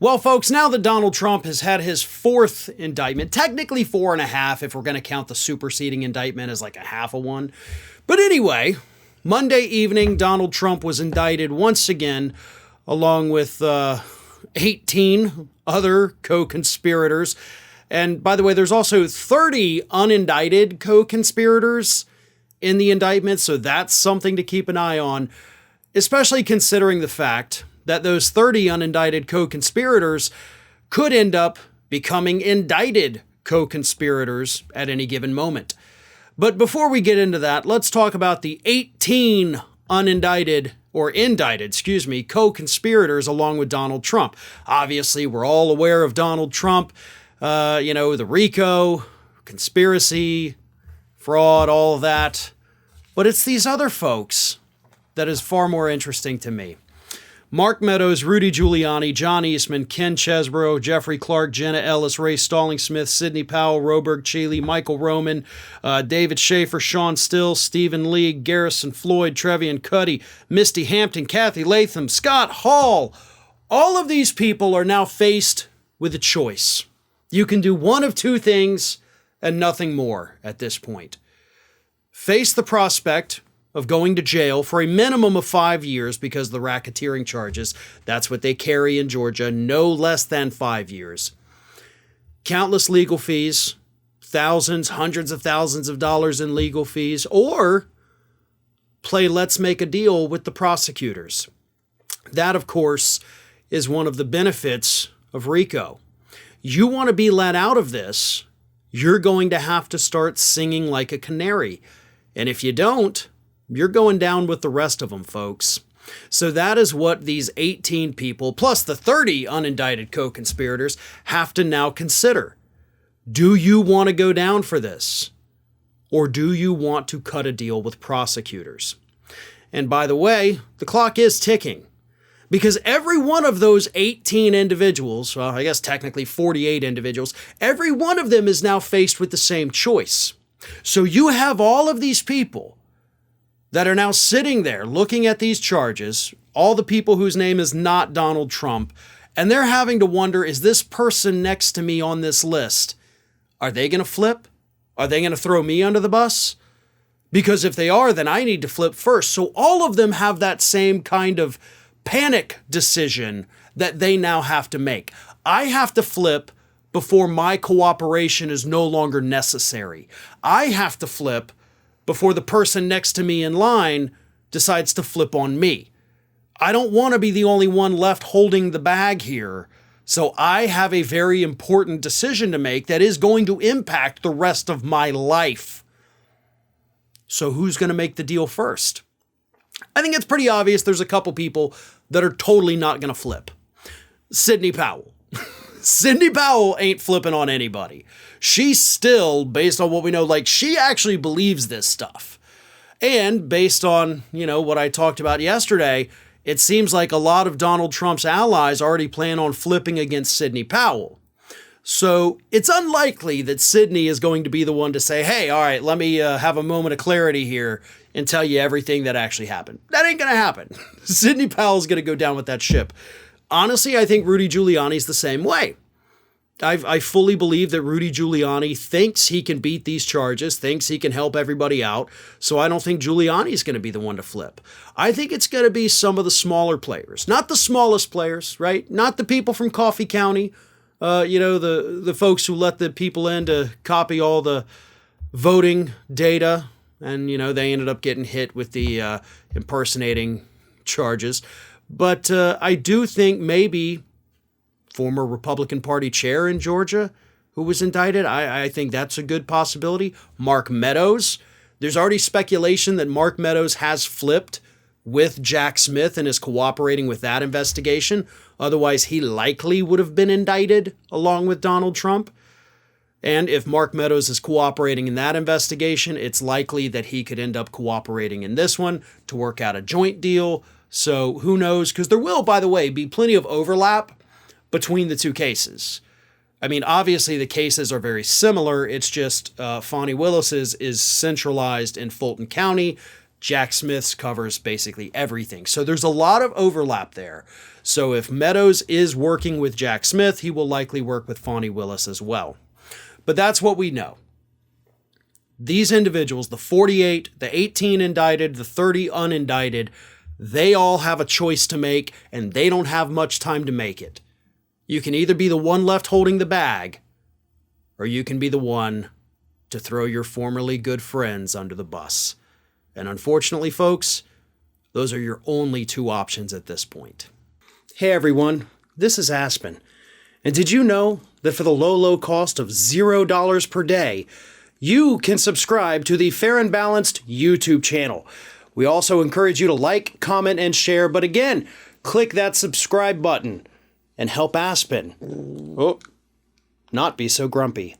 Well, folks, now that Donald Trump has had his fourth indictment, technically 4.5 if we're going to count the superseding indictment as like a half of one. But anyway, Monday evening, Donald Trump was indicted once again, along with 18 other co-conspirators. And by the way, there's also 30 unindicted co-conspirators in the indictment, so that's something to keep an eye on, especially considering the fact that those 30 unindicted co-conspirators could end up becoming indicted co-conspirators at any given moment. But before we get into that, let's talk about the 18 indicted co-conspirators along with Donald Trump. Obviously, we're all aware of Donald Trump, the Rico, conspiracy, fraud, all of that. But it's these other folks that is far more interesting to me. Mark Meadows, Rudy Giuliani, John Eastman, Ken Chesbro, Jeffrey Clark, Jenna Ellis, Ray Stallings-Smith, Sidney Powell, Berg Chaley, Michael Roman, David Schaeffer, Sean Still, Stephen Lee, Garrison, Floyd, Trev, and Cuddy, Misty Hampton, Kathy Latham, Scott Hall. All of these people are now faced with a choice. You can do one of two things and nothing more at this point. Face the prospect of going to jail for a minimum of 5 years because of the racketeering charges. That's what they carry in Georgia, no less than 5 years. Countless legal fees, thousands, hundreds of thousands of dollars in legal fees, or play let's make a deal with the prosecutors. That, of course, is one of the benefits of Rico. You want to be let out of this, you're going to have to start singing like a canary. And if you don't, you're going down with the rest of them, folks. So that is what these 18 people, plus the 30 unindicted co-conspirators, have to now consider. Do you want to go down for this? Or do you want to cut a deal with prosecutors? And by the way, the clock is ticking. Because every one of those 18 individuals, well, I guess technically 48 individuals, every one of them is now faced with the same choice. So you have all of these people that are now sitting there looking at these charges, all the people whose name is not Donald Trump, and they're having to wonder, is this person next to me on this list, are they going to flip? Are they going to throw me under the bus? Because if they are, then I need to flip first. So all of them have that same kind of panic decision that they now have to make. I have to flip before my cooperation is no longer necessary. I have to flip before the person next to me in line decides to flip on me. I don't want to be the only one left holding the bag here. So I have a very important decision to make that is going to impact the rest of my life. So who's going to make the deal first? I think it's pretty obvious there's a couple people that are totally not going to flip. Sidney Powell. Sidney Powell ain't flipping on anybody. She's still, based on what we know, she actually believes this stuff. And based on, what I talked about yesterday, it seems like a lot of Donald Trump's allies already plan on flipping against Sidney Powell. So it's unlikely that Sidney is going to be the one to say, hey, all right, let me have a moment of clarity here and tell you everything that actually happened. That ain't going to happen. Sidney Powell's going to go down with that ship. Honestly, I think Rudy Giuliani's the same way. I fully believe that Rudy Giuliani thinks he can beat these charges, thinks he can help everybody out. So I don't think Giuliani's going to be the one to flip. I think it's going to be some of the smaller players, not the smallest players, right? Not the people from Coffee County, the folks who let the people in to copy all the voting data. And, they ended up getting hit with the impersonating charges. But I do think maybe former Republican Party chair in Georgia who was indicted, I think that's a good possibility. Mark Meadows. There's already speculation that Mark Meadows has flipped with Jack Smith and is cooperating with that investigation. Otherwise, he likely would have been indicted along with Donald Trump. And if Mark Meadows is cooperating in that investigation, it's likely that he could end up cooperating in this one to work out a joint deal. So who knows? Because there will, by the way, be plenty of overlap between the two cases. I mean, obviously the cases are very similar. It's just Fani Willis's is centralized in Fulton County. Jack Smith's covers basically everything. So there's a lot of overlap there. So if Meadows is working with Jack Smith, he will likely work with Fani Willis as well. But that's what we know. These individuals, the 48, the 18 indicted, the 30 unindicted, they all have a choice to make, and they don't have much time to make it. You can either be the one left holding the bag, or you can be the one to throw your formerly good friends under the bus. And unfortunately, folks, those are your only two options at this point. Hey everyone, this is Aspen. And did you know that for the low cost of $0 per day, you can subscribe to the Fair and Balanced YouTube channel? We also encourage you to like, comment, and share, but again, click that subscribe button and help Aspen not be so grumpy.